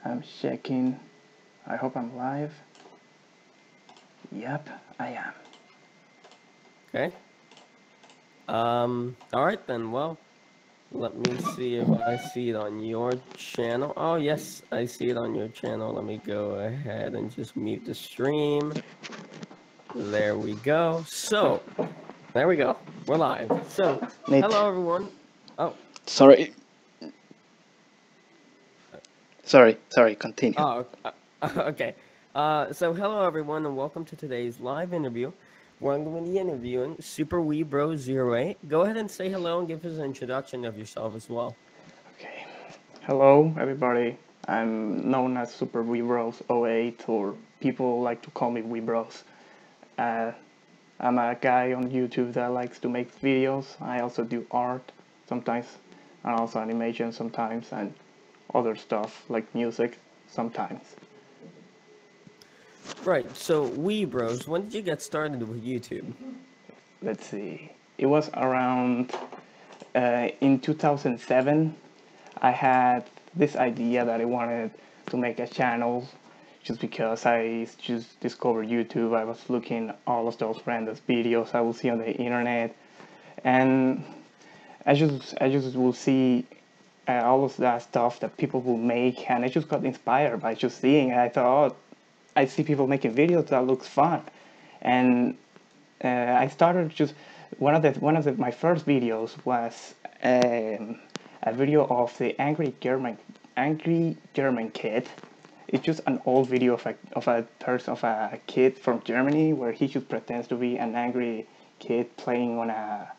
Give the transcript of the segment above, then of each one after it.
I'm checking. I hope I'm live. Yep, I am. Okay. All right then. Well, let me see if I see it on your channel. Oh, yes, I see it on your channel. Let me go ahead and just mute the stream. There we go. So, there we go. We're live. So, Nate, hello everyone. Oh, sorry. Sorry, continue. oh, okay. So hello everyone and welcome to today's live interview where I'm going to be interviewing Super Wee Bro 08. Go ahead and say hello and give us an introduction of yourself as well. Okay. Hello, everybody. I'm known as Super Weebros 08, or people like to call me Weebros. Uh, I'm a guy on YouTube that likes to make videos. I also do art sometimes, and also animation sometimes, and other stuff like music sometimes. Right. So, Wee Bros, when did you get started with YouTube? Let's see. It was around in 2007. I had this idea that I wanted to make a channel just because I just discovered YouTube. I was looking all of those random videos I would see on the internet, and I just will see all of that stuff that people will make, and I just got inspired by just seeing it. I thought, oh, I see people making videos that looks fun, and I started just one of my first videos was a video of the angry German kid. It's just an old video of a kid from Germany where he just pretends to be an angry kid playing on a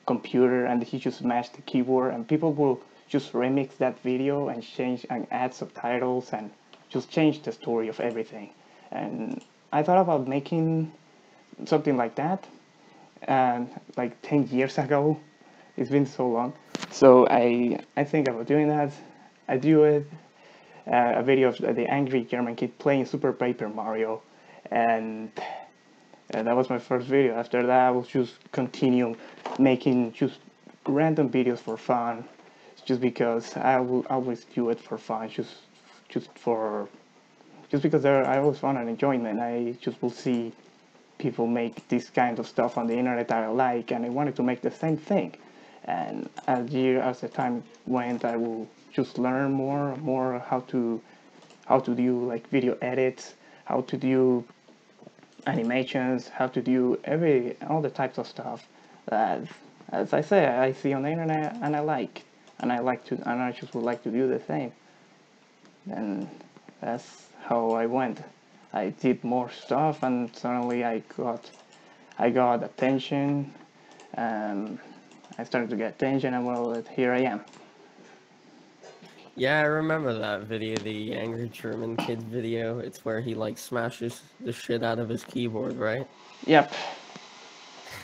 computer, and he just smashed the keyboard, and people will just remix that video and change and add subtitles and just change the story of everything. And I thought about making something like that, and like 10 years ago. It's been so long. So I think about doing that. I do it. A video of the angry German kid playing Super Paper Mario, and that was my first video. After that, I will just continue making just random videos for fun, just because I will always do it for fun, just for just because I always found an enjoyment. I just will see people make this kind of stuff on the internet that I like, and I wanted to make the same thing. And as the time went, I will just learn more how to do like video edits, how to do animations, how to do all the types of stuff that, as I say, I see on the internet and I just would like to do the same. And that's how I went. I did more stuff, and suddenly I got attention. Um, I started to get attention, and well, here I am. Yeah, I remember that video, the Angry German Kid video. It's where he like smashes the shit out of his keyboard, right? Yep,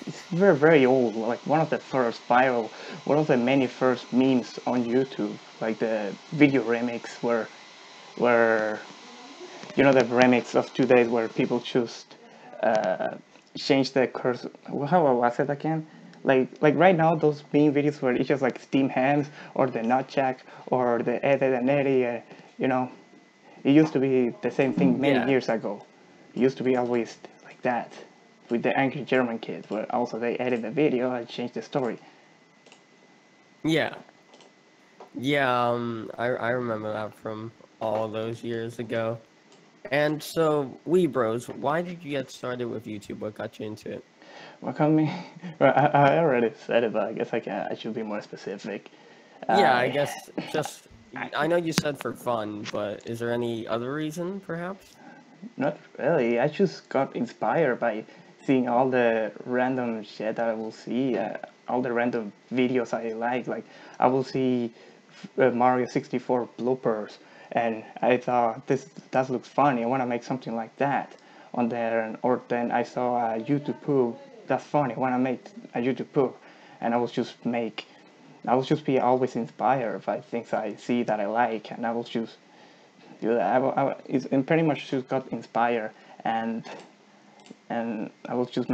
it's very old. Like one of the many first memes on YouTube. Like the video remix where the remix of 2 days where people just uh, change the curse. How was it again? Like right now, those meme videos where it's just like Steam Hands or the Nutjack or the Edit and Eddie, you know, it used to be the same thing many Yeah. years ago. It used to be always like that with the angry German kids, where also they edit the video and change the story. Yeah. Yeah, I remember that from all those years ago. And so, Wee Bros, why did you get started with YouTube? What got you into it? What can me? Well, I already said it, but I guess I should be more specific. Yeah, I I, guess just, I know you said for fun, but is there any other reason, perhaps? Not really. I just got inspired by seeing all the random shit that I will see, all the random videos I like. Like I will see Mario 64 bloopers, and I thought this that looks funny. I want to make something like that on there. Or then I saw a YouTube poop. That's funny. I want to make a YouTube poop, and I will just be always inspired by things I see that I like, and I will just do that. It pretty much just got inspired, and I will just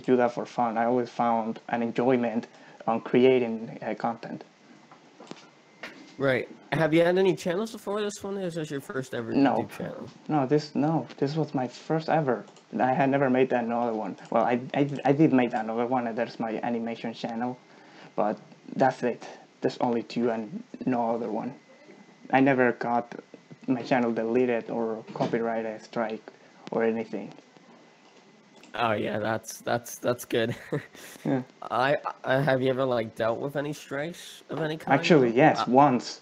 do that for fun. I always found an enjoyment on creating content. Right. Have you had any channels before this one, or is this your first ever No, YouTube channel? this was my first ever. I had never made another one. Well, I did make another one, and there's my animation channel, but that's it. There's only two and no other one. I never got my channel deleted or copyright strike or anything. Oh yeah, that's good. Yeah. I have you ever like dealt with any strikes of any kind Actually, though? yes, once.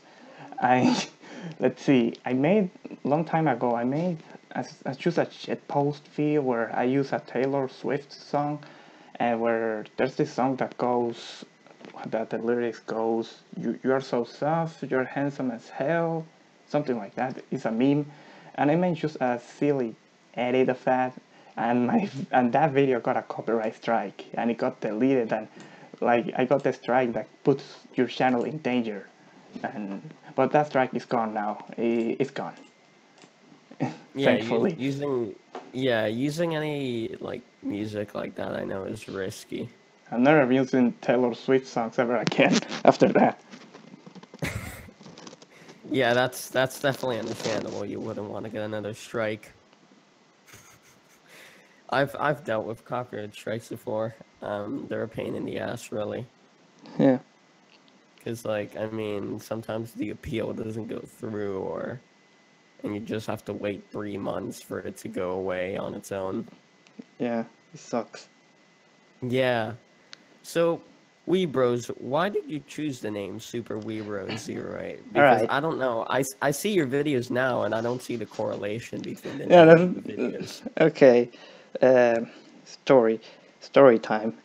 I let's see. I made long time ago. I made I choose a shit post video where I use a Taylor Swift song, and where there's this song that goes, that the lyrics goes, you are so soft, you're handsome as hell, something like that. It's a meme, and I made just a silly edit of that, and that video got a copyright strike, and it got deleted, and like I got the strike that puts your channel in danger, and but that strike is gone now. It's gone. Yeah, Thankfully. using any like music like that I know is risky. I'm never using Taylor Swift songs ever again after that. Yeah, that's definitely understandable. You wouldn't want to get another strike. I've dealt with copyright strikes before. They're a pain in the ass, really. Yeah. Because like I mean, sometimes the appeal doesn't go through, or and you just have to wait 3 months for it to go away on its own. Yeah. It sucks. Yeah. So, Wee Bros, why did you choose the name Super Wee Bros 08? All Because right. I don't know. I see your videos now, and I don't see the correlation between the Yeah. name and the videos. Okay. Um story. Story time.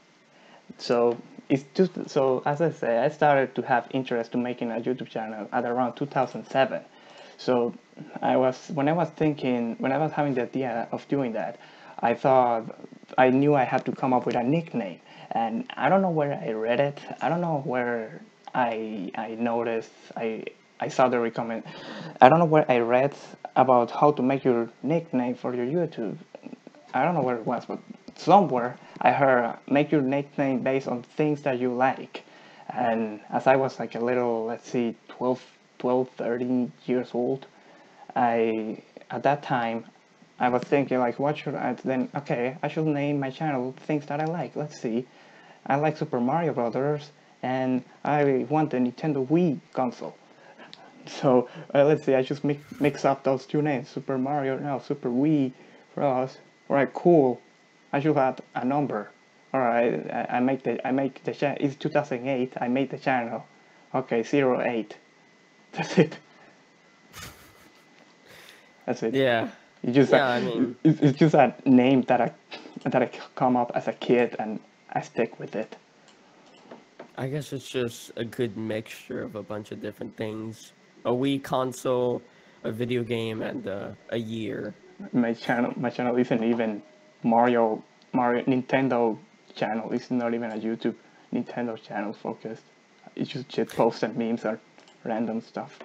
So it's just so as I say, I started to have interest to making a YouTube channel at around 2007. So when I was thinking, when I was having the idea of doing that, I thought I knew I had to come up with a nickname, and I don't know where I read it. I don't know where I noticed I saw the recommend. I don't know where I read about how to make your nickname for your YouTube. I don't know where it was, but somewhere I heard make your nickname based on things that you like. And as I was like a little, let's see, 12, 13 years old, I at that time I was thinking like, what should I then? Okay, I should name my channel things that I like. Let's see, I like Super Mario Brothers, and I want a Nintendo Wii console. So let's see, I just mix up those two names, Super Mario, no, Super Wii Bros. Alright, cool. I should have a number. Alright, I make the channel. It's 2008. I made the channel. Okay, 08. That's it. That's it. Yeah. It's just Yeah, I mean, it's just a name that I come up as a kid and I stick with it. I guess it's just a good mixture of a bunch of different things. A Wii console, a video game, and a year. My channel isn't even Mario Nintendo channel. It's not even a YouTube Nintendo channel focused. It's just shit posts and memes or random stuff.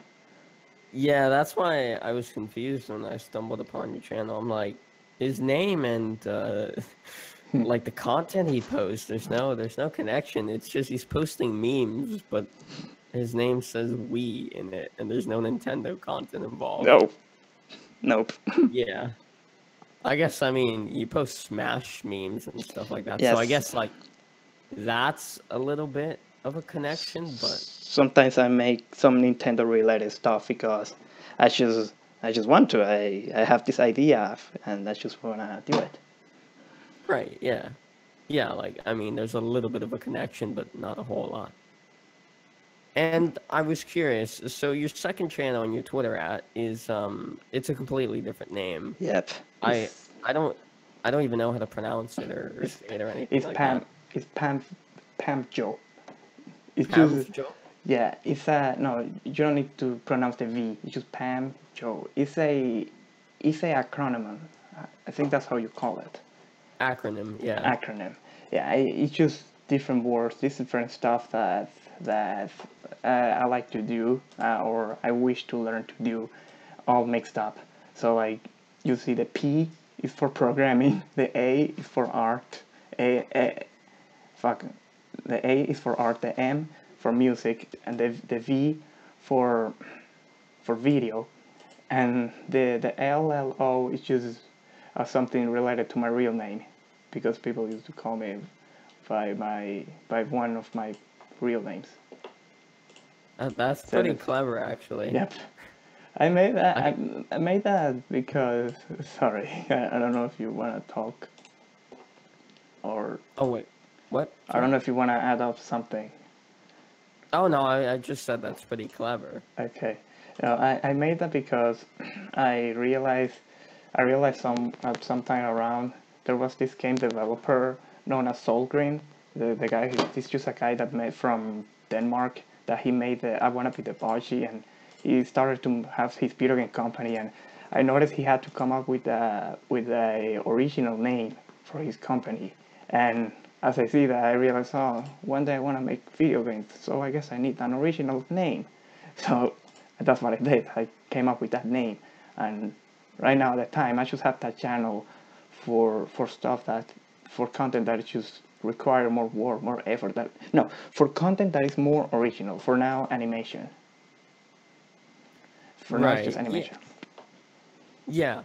Yeah, that's why I was confused when I stumbled upon your channel. I'm like, his name and like the content he posts, there's no connection. It's just he's posting memes, but his name says Wii in it, and there's no Nintendo content involved. No, nope. Yeah. I guess I mean you post Smash memes and stuff like that. So I Yes. guess like that's a little bit of a connection, but Sometimes I make some Nintendo related stuff because I just want to. I have this idea and I just wanna do it. right, yeah. Yeah, like I mean there's a little bit of a connection, but not a whole lot. And I was curious, so your second channel on your Twitter at is it's a completely different name. Yep. I I don't I don't even know how to pronounce it or It's say it or anything it's like Pam that. it's Pam Joe. It's Pam just Joe? yeah. It's a no. You don't need to pronounce the V. It's just Pam Joe. It's a acronym. I think that's how you call it. Acronym, yeah. Acronym. Yeah. It's just different words, different stuff that I like to do or I wish to learn to do, all mixed up. So like you see the P is for programming, the A is for art, fuck, the A is for art, the M for music, and the V for video, and the LLO is just something related to my real name, because people used to call me by one of my real names. That's So pretty that's, clever, actually. yep. I made that. I, I made that because, sorry, I don't know if you want to talk, or oh wait, what? I Sorry. don't know if you want to add up something. Oh no, I just said that's pretty clever. Okay. I made that because I realized sometime around there was this game developer known as Solgrim. The guy, he's just a guy that made from Denmark, that he made the I Wanna Be the Bossy, and he started to have his video game company, and I noticed he had to come up with a original name for his company. And as I see that, I realized, oh, one day I want to make video games, so I guess I need an original name. So that's what I did. I came up with that name, and right now at the time I just have that channel for stuff that, for content that just require more work, more effort. That no, for content that is more original. For now, animation. For now, it's just Right. Yeah. animation. Yeah.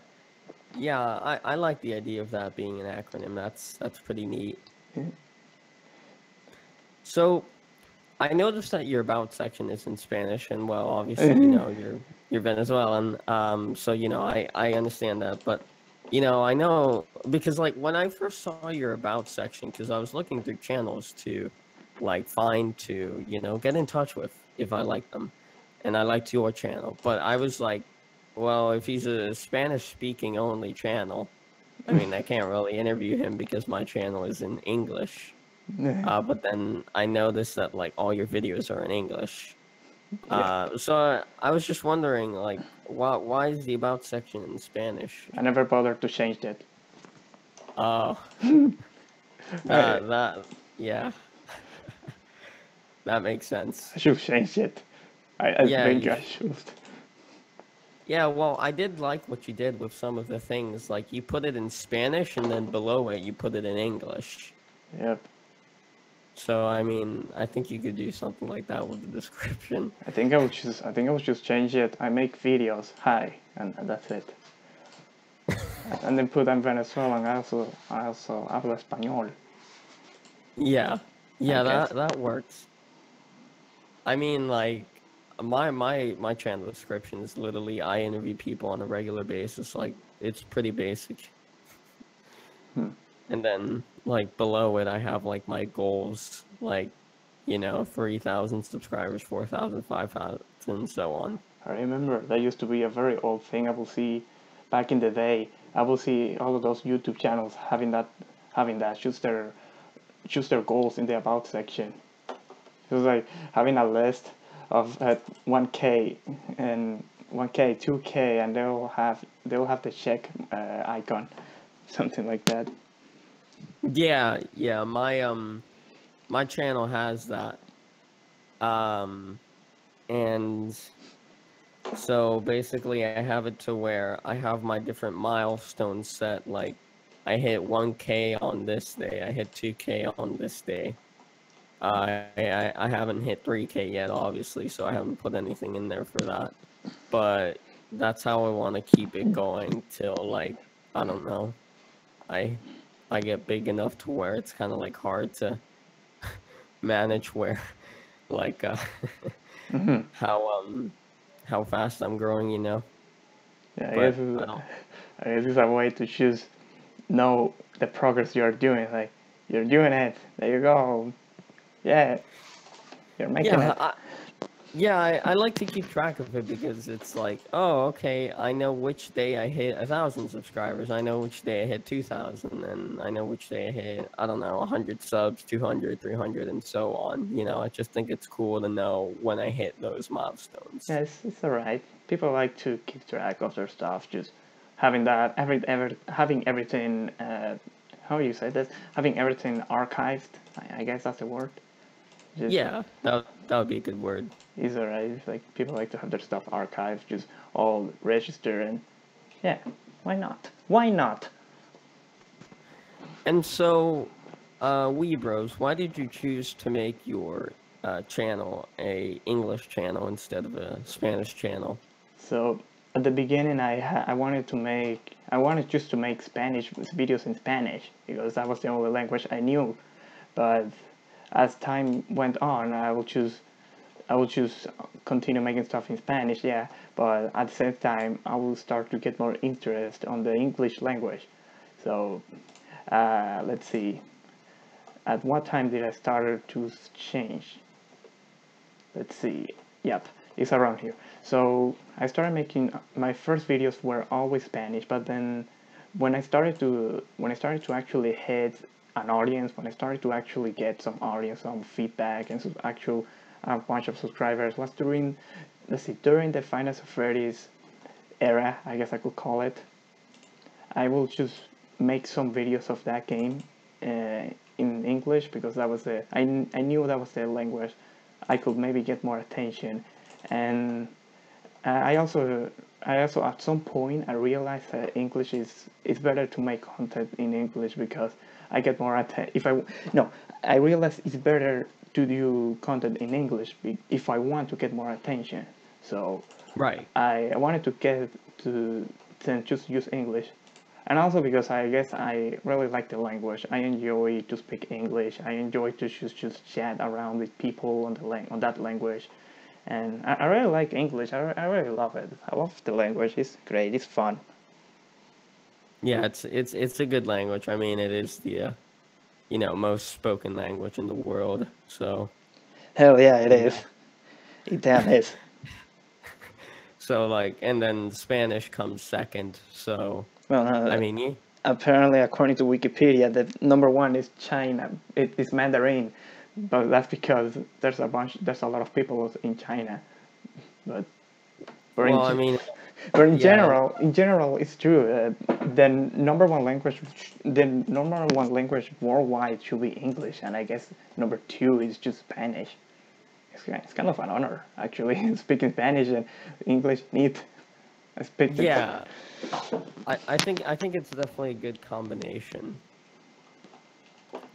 Yeah. I like the idea of that being an acronym. That's pretty neat. Yeah. So I noticed that your about section is in Spanish, and well, obviously, you know, you're Venezuelan. So you know, I understand that, but you know, I know because like when I first saw your about section, because I was looking through channels to like find to, you know, get in touch with if I like them, and I liked your channel, but I was like, well, if he's a Spanish speaking only channel, I mean, I can't really interview him because my channel is in English. But then I noticed that like all your videos are in English. Yeah. So I was just wondering, like, why is the about section in Spanish? I never bothered to change that. Oh, I, that yeah, that makes sense. I should change it. I Yeah, think I should. yeah. Well, I did like what you did with some of the things. Like you put it in Spanish, and then below it you put it in English. Yep. So I mean, I think you could do something like that with the description. I think I would just change it. I make videos. Hi, and that's it. And then put I'm Venezuelan. I also hablo español. Yeah, I yeah, guess. that works. I mean, like my channel description is literally I interview people on a regular basis. Like it's pretty basic. And then like below it, I have like my goals, like you know, 3,000 subscribers, 4,000, 5,000, and so on. I remember that used to be a very old thing. I will see back in the day. I will see all of those YouTube channels having that choose their goals in the about section. It was like having a list of 1K and 1K, 2K, and they'll have the check icon, something like that. Yeah, yeah, my channel has that. Um and so basically I have it to where I have my different milestones set, like I hit 1K on this day, I hit 2K on this day. I haven't hit 3K yet, obviously, so I haven't put anything in there for that. But that's how I want to keep it going till like I don't know. I I get big enough to where it's kind of like hard to manage where like Mm-hmm. how how fast I'm growing, you know. Yeah, But I don't. I guess it's a way to choose know the progress you're doing. Like you're doing it. There you go. Yeah, you're making Yeah, it. yeah, I like to keep track of it because it's like, oh, okay, I know which day I hit 1,000 subscribers, I know which day I hit 2,000, and I know which day I hit, I don't know, 100 subs, 200, 300, and so on. You know, I just think it's cool to know when I hit those milestones. Yeah, it's alright. People like to keep track of their stuff. Just having that having everything. How you say that? Having everything archived. I guess that's the word. Just Yeah, that would be a good word. is alright. It's like people like to have their stuff archived, just all registered, and yeah, why not? Why not? And so, Wee Bros, why did you choose to make your channel a English channel instead of a Spanish channel? So at the beginning, I wanted to make I wanted just to make Spanish videos in Spanish because that was the only language I knew. But as time went on, I will choose continue making stuff in Spanish, yeah. But at the same time, I will start to get more interest on the English language. So let's see. At what time did I start to change? Let's see. Yep, it's around here. So I started making my first videos were always Spanish, but then when I started to actually hit an audience, when I started to actually get some audience, some feedback, and some actual a bunch of subscribers was during, let's see, during the Finance of Freddy's era, I guess I could call it. I will just make some videos of that game in English because that was I knew that was the language I could maybe get more attention, and I also at some point I realized that English is it's better to make content in English because I get more attention. If I no, I realized it's better to do content in English if I want to get more attention. So Right. I wanted to get to then just use English, and also because I guess I really like the language. I enjoy to speak English. I enjoy to just chat around with people on on that language, and I really like English. I really love it. I love the language. It's great. It's fun. Yeah, it's a good language. I mean, it is the most spoken language in the world. So, Hell yeah, it you is. know. It damn is. So like, and then Spanish comes second. So, Well, I mean, apparently, according to Wikipedia, the number one is China. It is Mandarin, but that's because there's a lot of people in China. But but well, I mean, but yeah, in general, it's true. The number one language, the number one language worldwide should be English, and I guess number two is just Spanish. It's kind of an honor, actually, speaking Spanish and English. Neat. I speak it. yeah. I think it's definitely a good combination.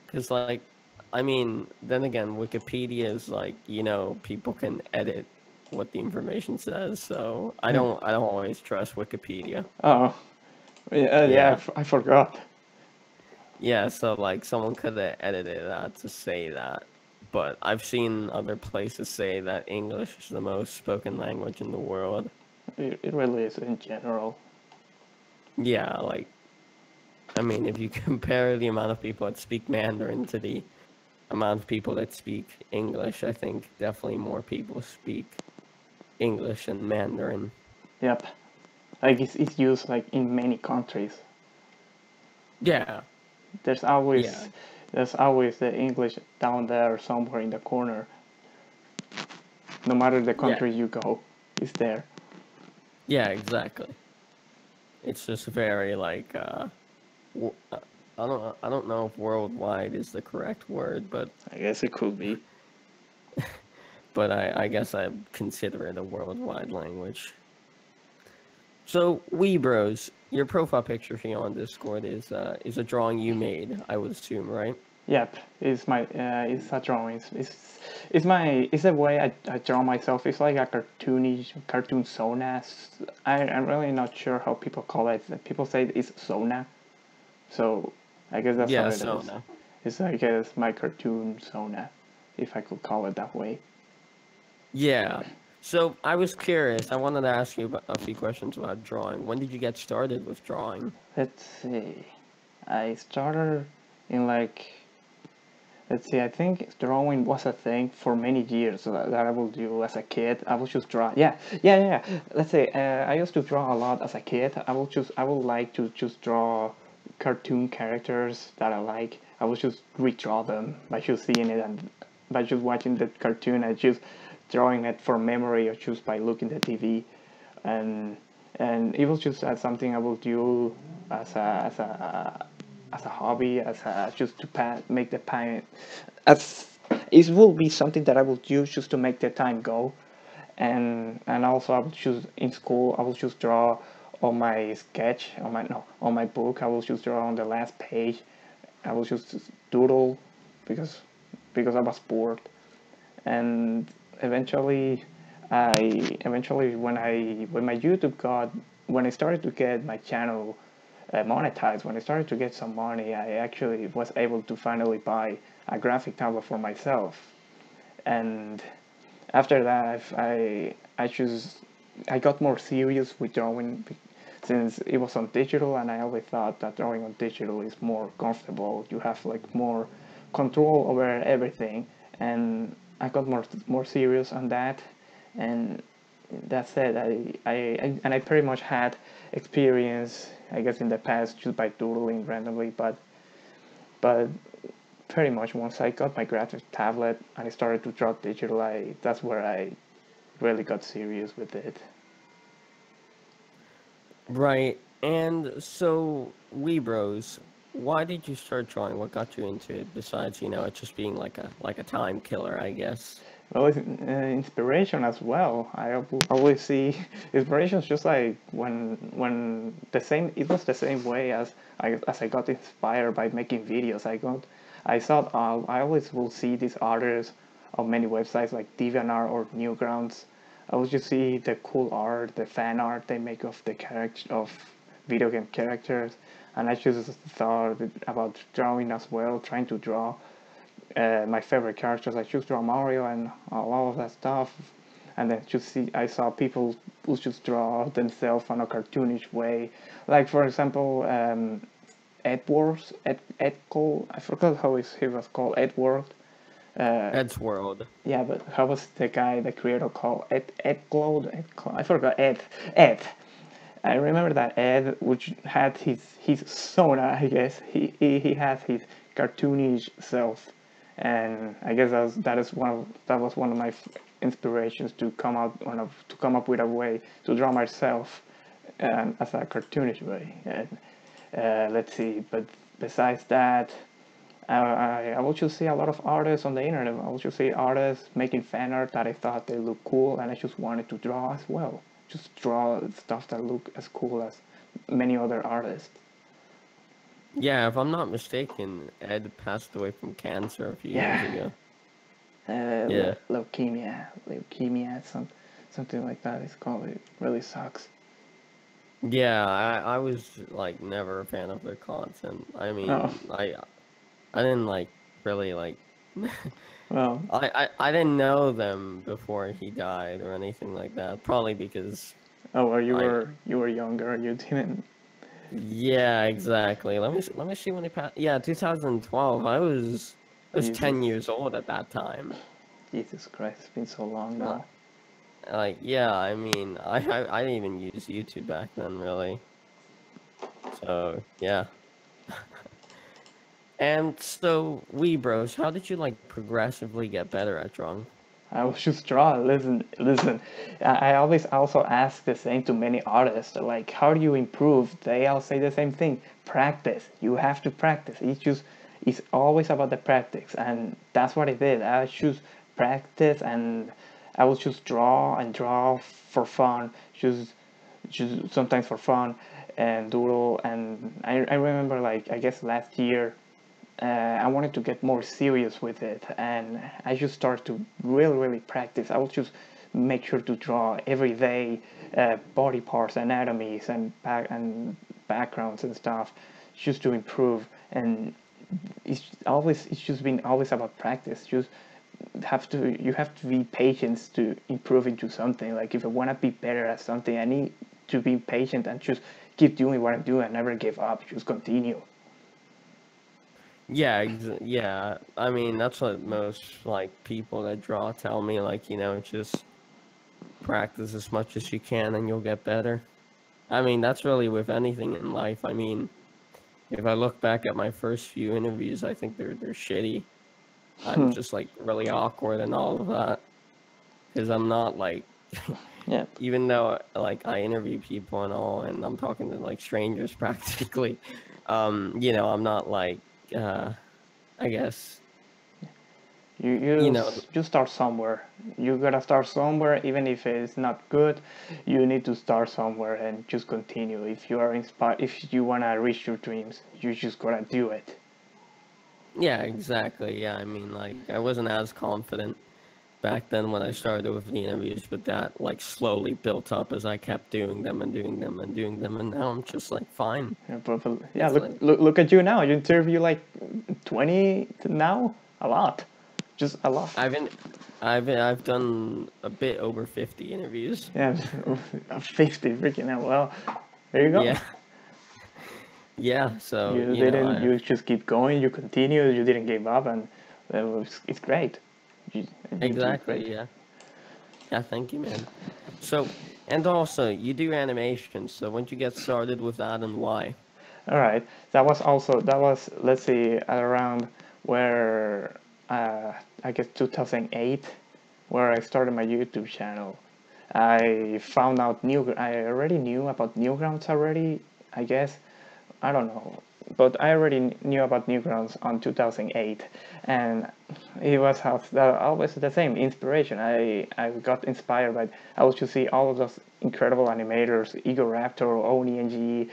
Because like, I mean, then again, Wikipedia is like, people can edit what the information says. So I don't always trust Wikipedia. Oh, yeah, Yeah. I forgot. Yeah, so like someone could have edited that to say that. But I've seen other places say that English is the most spoken language in the world. It really is in general. Yeah, like, I mean, if you compare the amount of people that speak Mandarin to the amount of people that speak English, I think definitely more people speak English and Mandarin. Yep. Like it's used like in many countries. Yeah, There's yeah, always there's always the English down there somewhere in the corner. No matter the yeah, country you go, it's there. yeah, exactly. It's just very like I don't know if worldwide is the correct word, but I guess it could be. I guess I consider it a worldwide language. So, Weebros, your profile picture here on Discord is a drawing you made, I would assume, right? Yep, it's a drawing. It's a way I draw myself. It's like a cartoonish cartoon sona. I'm really not sure how people call it. People say it's sona, so I guess that's how Yeah, it is. Sona. It's I guess my cartoon sona, if I could call it that way. Yeah. So I was curious. I wanted to ask you about a few questions about drawing. When did you get started with drawing? Let's see. I started in like let's see. I think drawing was a thing for many years that I will do as a kid. I will just draw. Yeah. Let's say I used to draw a lot as a kid. I will like to just draw cartoon characters that I like. I will just redraw them by just seeing it and by just watching the cartoon and just drawing it for memory or just by looking at the TV, and it was just something I will do as a hobby, as a just to make the time, as it will be something that I will use just to make the time go, and also I will choose in school. I will just draw on my sketch on my no on my book. I will just draw on the last page. I will just doodle because I was bored, and eventually, when my YouTube got when I started to get my channel monetized, when I started to get some money, I actually was able to finally buy a graphic tablet for myself. And after that, I got more serious with drawing since it was on digital, and I always thought that drawing on digital is more comfortable. You have like more control over everything, and I got more serious on that, and that said, I pretty much had experience, I guess, in the past just by doodling randomly, but pretty much once I got my graphic tablet and I started to draw digital, that's where I really got serious with it. Right. And so, Weebros, why did you start drawing? What got you into it besides, it just being like a time killer, I guess? Well, it's inspiration as well. I always see inspirations just like when the same. It was the same way as I got inspired by making videos. I thought I always will see these artists on many websites like DeviantArt or Newgrounds. I would just see the cool art, the fan art they make of the character of video game characters, and I just thought about drawing as well, trying to draw my favorite characters. I just draw Mario and all of that stuff, and then I saw people who just draw themselves on a cartoonish way. Like for example, Edward, I forgot how he was called, Edward. Ed's World. Yeah, but how was the guy, the creator called? I forgot Ed. I remember that Ed, which had his Sona, I guess. He has his cartoonish self, and I guess that was one of my inspirations to come up with a way to draw myself, as a cartoonish way. And let's see, but besides that, I will just see a lot of artists on the internet. I will just see artists making fan art that I thought they look cool, and I just wanted to draw as well. Just draw stuff that look as cool as many other artists. Yeah, if I'm not mistaken, Ed passed away from cancer a few years Yeah, ago. Yeah. leukemia, something like that. It's called. It really sucks. Yeah, I was like never a fan of their content. I Oh mean, I didn't like really like well. I didn't know them before he died or anything like that. Probably because Oh, or I you were younger. You didn't. yeah, exactly. Let me see when he passed. Yeah, 2012. I was 10 Jesus, years old at that time. Jesus Christ! It's been so long Li- now. Like yeah, I mean, I didn't even use YouTube back then really. So, yeah. And so, Bros, how did you like progressively get better at drawing? I was just draw. Listen. I always also ask the same to many artists. Like, how do you improve? They all say the same thing. Practice. You have to practice. It's always about the practice, and that's what I did. I just practice, and I would just draw and draw for fun. Just sometimes for fun and doodle. And I remember, like, I guess last year, I wanted to get more serious with it, and I just started to really practice. I would just make sure to draw every day, body parts, anatomies, and backgrounds and stuff, just to improve. And it's just been always about practice. You have to be patient to improve into something. Like if I want to be better at something, I need to be patient and just keep doing what I'm doing and never give up. Just continue. Yeah, yeah. I mean, that's what most like people that draw tell me. Like, just practice as much as you can, and you'll get better. I mean, that's really with anything in life. I mean, if I look back at my first few interviews, I think they're shitty. I'm just like really awkward and all of that because I'm not like, Yeah. even though like I interview people and all, and I'm talking to like strangers practically. I'm not like, uh, I guess, you know, You start somewhere. You gotta start somewhere, even if it's not good. You need to start somewhere and just continue. If you are inspired, if you wanna reach your dreams, you just gotta do it. yeah, exactly. Yeah, I mean, like I wasn't as confident back then when I started with the interviews, but that like slowly built up as I kept doing them and doing them and doing them, and now I'm just like fine. Yeah, but yeah, It's look, like look at you now. You interview like 20 now, a lot, just a lot. I've been, I've done a bit over 50 interviews. Yeah, 50 freaking hell. Well, there you go. Yeah, yeah. So You you know, didn't. I've You just keep going. You continue. You didn't give up, and it's great. You do great. exactly, yeah. Yeah, thank you, man. So, and also, you do animation. So, when did you get started with that and why? All right. That was, let's see, around where I guess 2008, where I started my YouTube channel. I found out new. I already knew about Newgrounds already. I guess I don't know, but I already knew about Newgrounds on 2008, and it was always the same inspiration. I got inspired by. I was to see all of those incredible animators, Igor Raptor, Oni NG.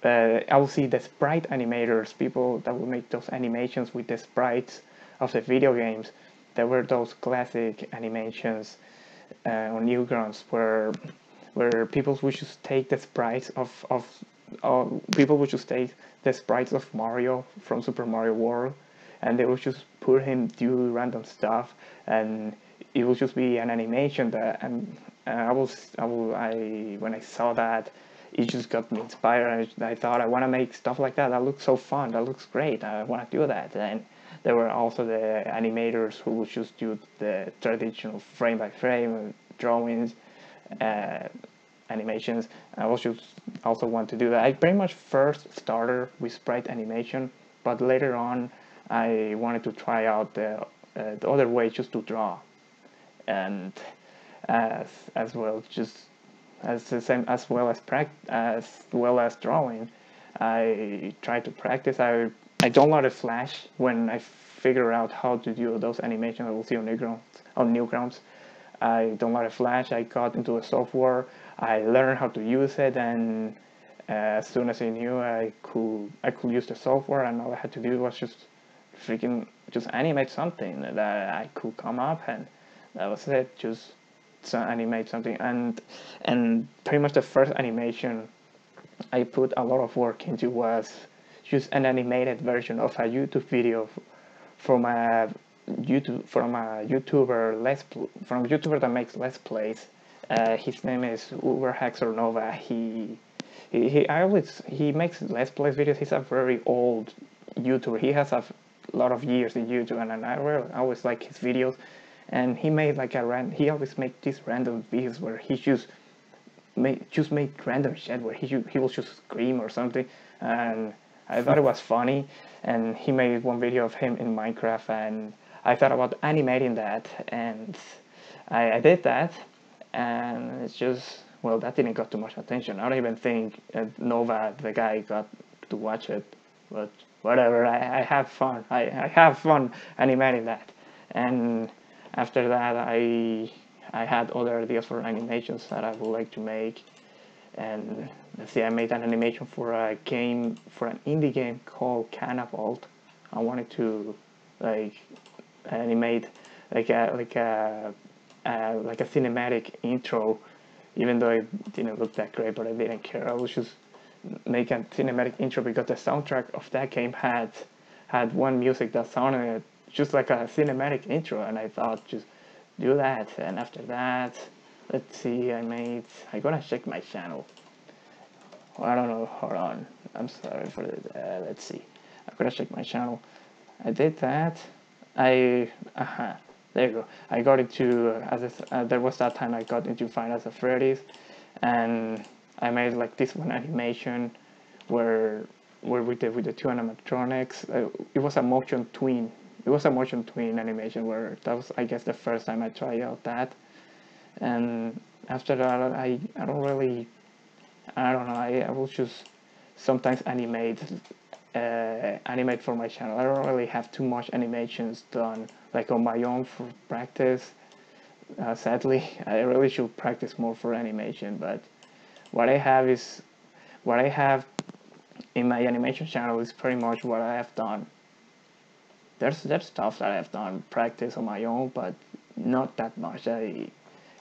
I will see the sprite animators, people that will make those animations with the sprites of the video games. There were those classic animations on Newgrounds where people would just take the sprites of people would just take the sprites of Mario from Super Mario World, and they would just put him do random stuff, and it would just be an animation that, and I when I saw that, it just got me inspired. I thought I want to make stuff like that. That looks so fun. That looks great. I want to do that. And there were also the animators who would just do the traditional frame by frame drawings, uh, animations. I also want to do that. I pretty much first started with sprite animation, but later on I wanted to try out the other way, just to draw, and as well, just as the same, as well as drawing. I try to practice. I downloaded Flash when I figure out how to do those animations I will see on Newgrounds. I downloaded Flash. I got into the software. I learned how to use it, and as soon as I knew I could use the software, and all I had to do was just animate something that I could come up, and that was it. Just animate something, and pretty much the first animation I put a lot of work into was just an animated version of a YouTube video from a from a YouTuber that makes Let's Plays. His name is Uber Haxor Nova. He makes Let's Plays videos. He's a very old YouTuber. He has a lot of years in YouTube, and I always like his videos. And he made like he always make these random videos where he just made random shit where he will just scream or something, and I thought it was funny. And he made one video of him in Minecraft, and I thought about animating that, and I did that, and it's just, well, that didn't got too much attention. I don't even think Nova, the guy, got to watch it, but whatever. I have fun. I have fun animating that, and after that I had other ideas for animations that I would like to make. And let's see, I made an animation for an indie game called Canavault. I wanted to like animate like a cinematic intro, even though it didn't look that great, but I didn't care. I was just make a cinematic intro because the soundtrack of that game had one music that sounded just like a cinematic intro, and I thought just do that. And after that, let's see, I gotta check my channel. Well, I don't know, hold on, I'm sorry for the let's see, I gotta check my channel. I did that. I there you go. I got into there was that time I got into Final Fantasy Freddy's, and I made like this one animation where with the two animatronics. It was a motion twin. It was a motion twin animation where that was, I guess, the first time I tried out that. And after that, I don't really, I don't know. I will just sometimes animate for my channel. I don't really have too much animations done like on my own for practice. Sadly, I really should practice more for animation. But what I have is what I have in my animation channel is pretty much what I have done there's stuff that I've done practice on my own, but not that much. I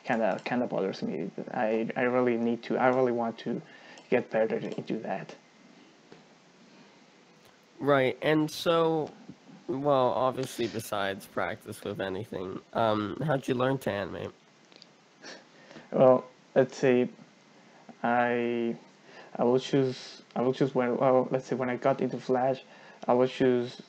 kind of bothers me. I really need to. I really want to get better into that. Right, and so, well, obviously, besides practice with anything, how'd you learn to animate? Well, let's see. I I will choose when, well, let's say when I got into Flash, I will choose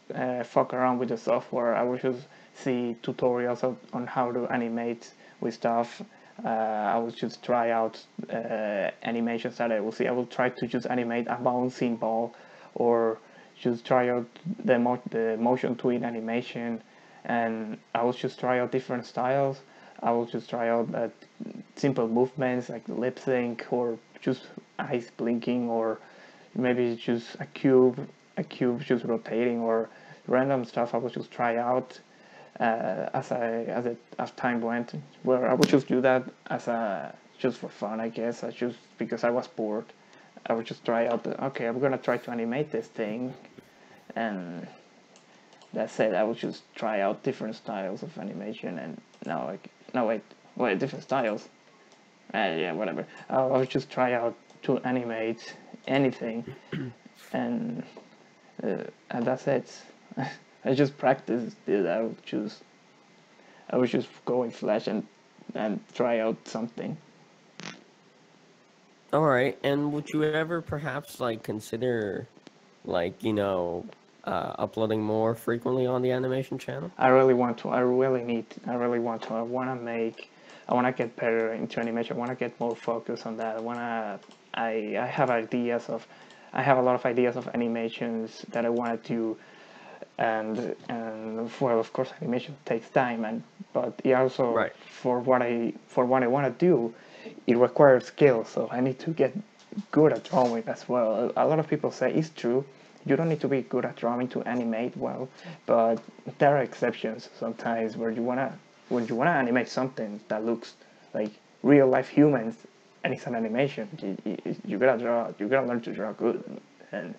fuck around with the software. I will choose see tutorials on how to animate with stuff. I will just try out animations that I will see. I will try to just animate a bouncing ball, or just try out the motion tweet animation, and I will just try out different styles. I will just try out simple movements like lip sync, or just eyes blinking, or maybe just a cube just rotating, or random stuff. I will just try out as time went. Where I would just do that as a just for fun, I guess. I just because I was bored. I would just try out. Okay, I'm gonna try to animate this thing, and that's it. I would just try out different styles of animation, and no, like no wait, different styles. Yeah, whatever. I would just try out to animate anything, and and that's it. I just practice it. I would just go in Flash and try out something. All right, and would you ever perhaps like consider, like, uploading more frequently on the animation channel? I really want to. I really need. I really want to. I want to make. I want to get better into animation. I want to get more focus on that. I want to. I have ideas of. I have a lot of ideas of animations that I want to do, and well, of course, animation takes time, and but it also Right. for what I want to do, it requires skill. So I need to get good at drawing as well. A lot of people say it's true. You don't need to be good at drawing to animate well, but there are exceptions sometimes where you wanna animate something that looks like real life humans, and it's an animation. You gotta draw. You gotta learn to draw good, and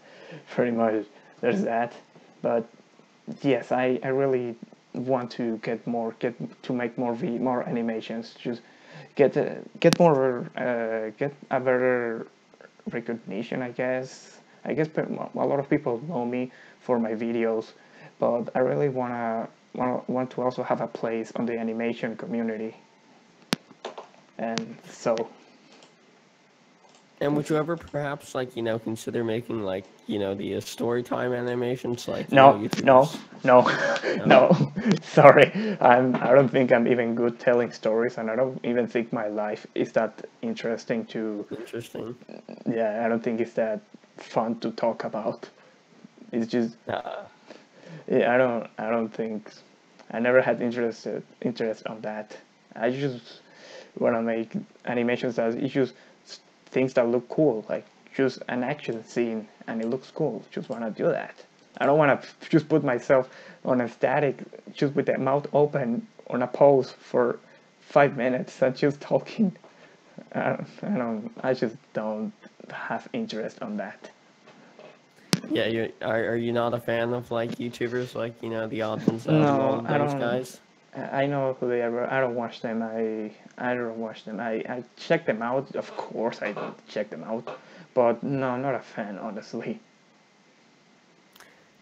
pretty much there's that. But yes, I really want to get to make more animations. Just get more get a better recognition, I guess. I guess a lot of people know me for my videos, but I really want to also have a place on the animation community, and so And would you ever perhaps like, consider making like, the Storytime animations like, no, no, YouTubers? no, No? no. Sorry, I don't think I'm even good telling stories, and I don't even think my life is that interesting to. Interesting. Yeah, I don't think it's that fun to talk about. It's just, Uh, yeah, I don't think. I never had interest on that. I just want to make animations that it's just things that look cool, like just an action scene and it looks cool. Just want to do that. I don't want to just put myself on a static, just with the mouth open on a pose for 5 minutes and just talking. I just don't have interest on that. yeah, are you not a fan of like YouTubers like, the Oddmans out and all No, of I those don't. guys? I know who they are, but I don't watch them. I don't watch them. I check them out. Of course, I check them out, but no, not a fan, honestly.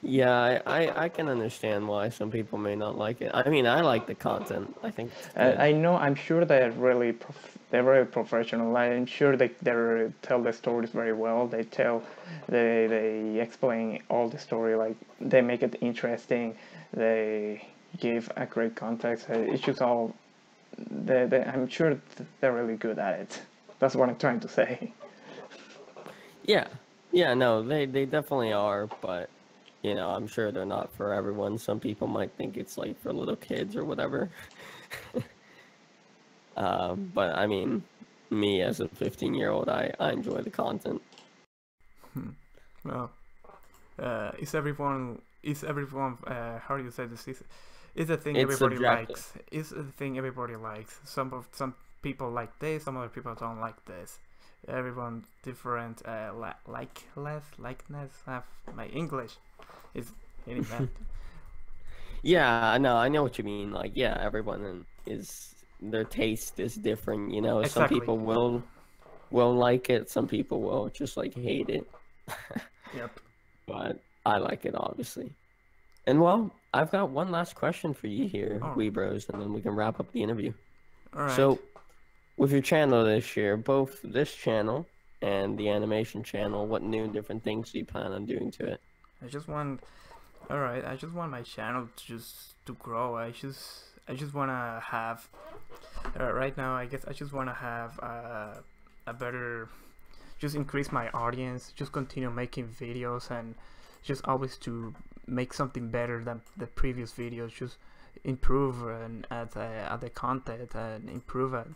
Yeah, I can understand why some people may not like it. I mean, I like the content. I think it's good. I know. I'm sure they're very professional. I'm sure they tell the stories very well. They explain all the story. Like they make it interesting. They give a great context. It's just all. I'm sure they're really good at it. That's what I'm trying to say. Yeah. Yeah, no, they definitely are, but I'm sure they're not for everyone. Some people might think it's like for little kids or whatever. But I mean, me as a 15-year-old, I enjoy the content. Well, is everyone how do you say this? Is a thing It's everybody subjective. likes. Is a thing everybody likes. Some people like this, some other people don't like this. Everyone different likeness. My English is getting bad. Yeah, no, I know what you mean. Like, yeah, everyone is their taste is different, you know. Some Exactly. people will like it, some people will just like hate it. Yep. But I like it obviously. And well, I've got one last question for you here, Oh, Wee Bros, and then we can wrap up the interview. all right. So, with your channel this year, both this channel and the animation channel, what new and different things do you plan on doing to it? I just want. All right. I just want my channel to just to grow. I just wanna have. Right now, I guess I just wanna have a better. Just increase my audience. Just continue making videos and just always to make something better than the previous videos. Just improve and at the content and improve at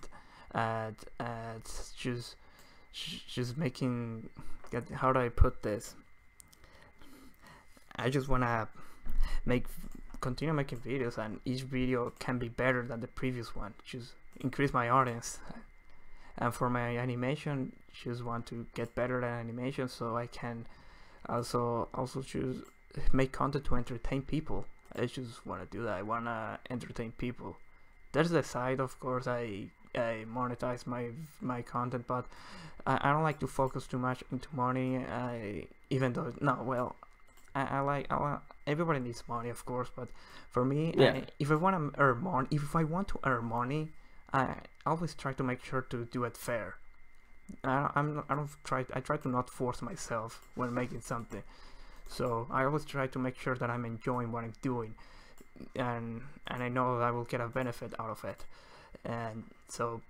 just making. How do I put this? I just wanna make continue making videos, and each video can be better than the previous one. Just increase my audience, and for my animation, just want to get better at animation, so I can also choose make content to entertain people. I just want to do that. I want to entertain people. There's the side, of course. I monetize my content, but I don't like to focus too much into money. Even though no, well, I want everybody needs money, of course, but for me, Yeah. if I want to earn money, if I want to earn money, I always try to make sure to do it fair. I don't try. I try to not force myself when making something. So I always try to make sure that I'm enjoying what I'm doing, and I know I will get a benefit out of it. And so,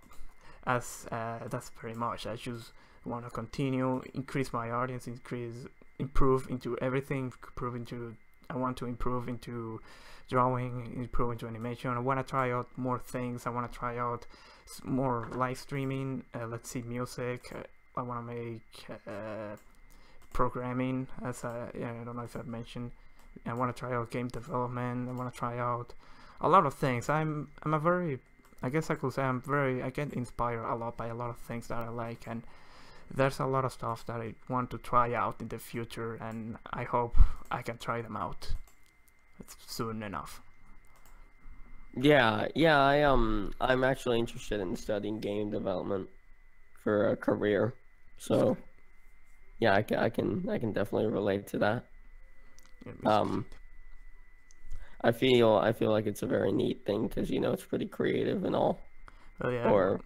as that's pretty much. I just want to continue, increase my audience, improve into everything, improve into. I want to improve into drawing, improve into animation. I want to try out more things. I want to try out more live streaming. Let's see, music. I want to make programming. Yeah, I don't know if I've mentioned. I want to try out game development. I want to try out a lot of things. I'm a very, I guess I could say I get inspired a lot by a lot of things that I like, and there's a lot of stuff that I want to try out in the future, and I hope I can try them out soon enough. Yeah, I'm actually interested in studying game development for a career. So, yeah, I can definitely relate to that. It'd be Um, sweet. I feel like it's a very neat thing because it's pretty creative and all. Oh yeah, Or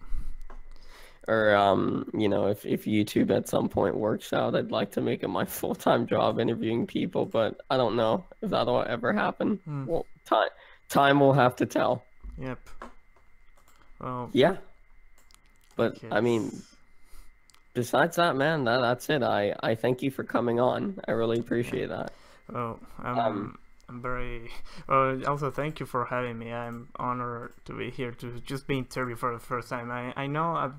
if YouTube at some point works out, I'd like to make it my full-time job interviewing people, but I don't know if that'll ever happen. Well, time will have to tell. yep. Well, Yeah, but I mean, because besides that, man, that's it. I thank you for coming on. I really yeah. appreciate that. Well, Um, I'm very. Well, also thank you for having me. I'm honored to be here to just be interviewed for the first time. I know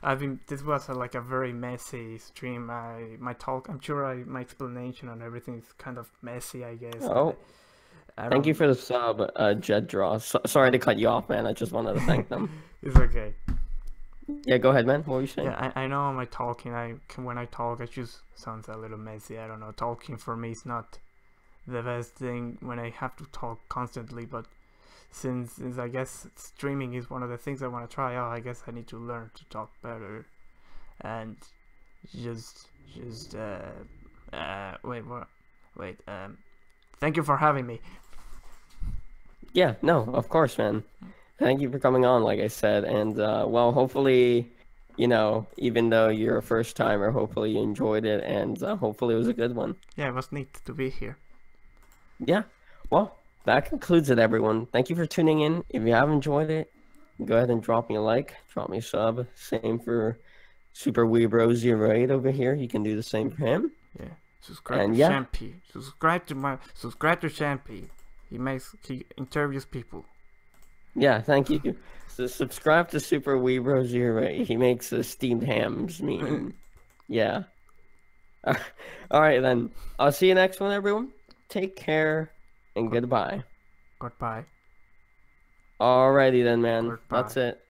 I've been. This was like a very messy stream. My talk. I'm sure my explanation and everything is kind of messy. I guess. oh, I thank you don't. for the sub, Jed Draw. Sorry to cut you off, man. I just wanted to thank them. It's okay. Yeah, go ahead, man. What were you saying? Yeah, I know my talking. When I talk, it just sounds a little messy. I don't know. Talking for me is not the best thing when I have to talk constantly. But since I guess streaming is one of the things I want to try out, I guess I need to learn to talk better and just wait what wait thank you for having me. Yeah, no, of course, man. Thank you for coming on, like I said. And well, hopefully, even though you're a first timer, hopefully you enjoyed it, and hopefully it was a good one. Yeah, it was neat to be here. Yeah. Well, that concludes it, everyone. Thank you for tuning in. If you have enjoyed it, go ahead and drop me a like, drop me a sub. Same for Super Weebro08 over here. You can do the same for him. Yeah, subscribe And to yeah, Shampee. Subscribe to Shampee. He interviews people. yeah, thank you. So subscribe to Super Weebro08. He makes steamed hams mean. Yeah. All right, then. I'll see you next one, everyone. Take care and goodbye. Goodbye. Alrighty then, man. Goodbye. That's it.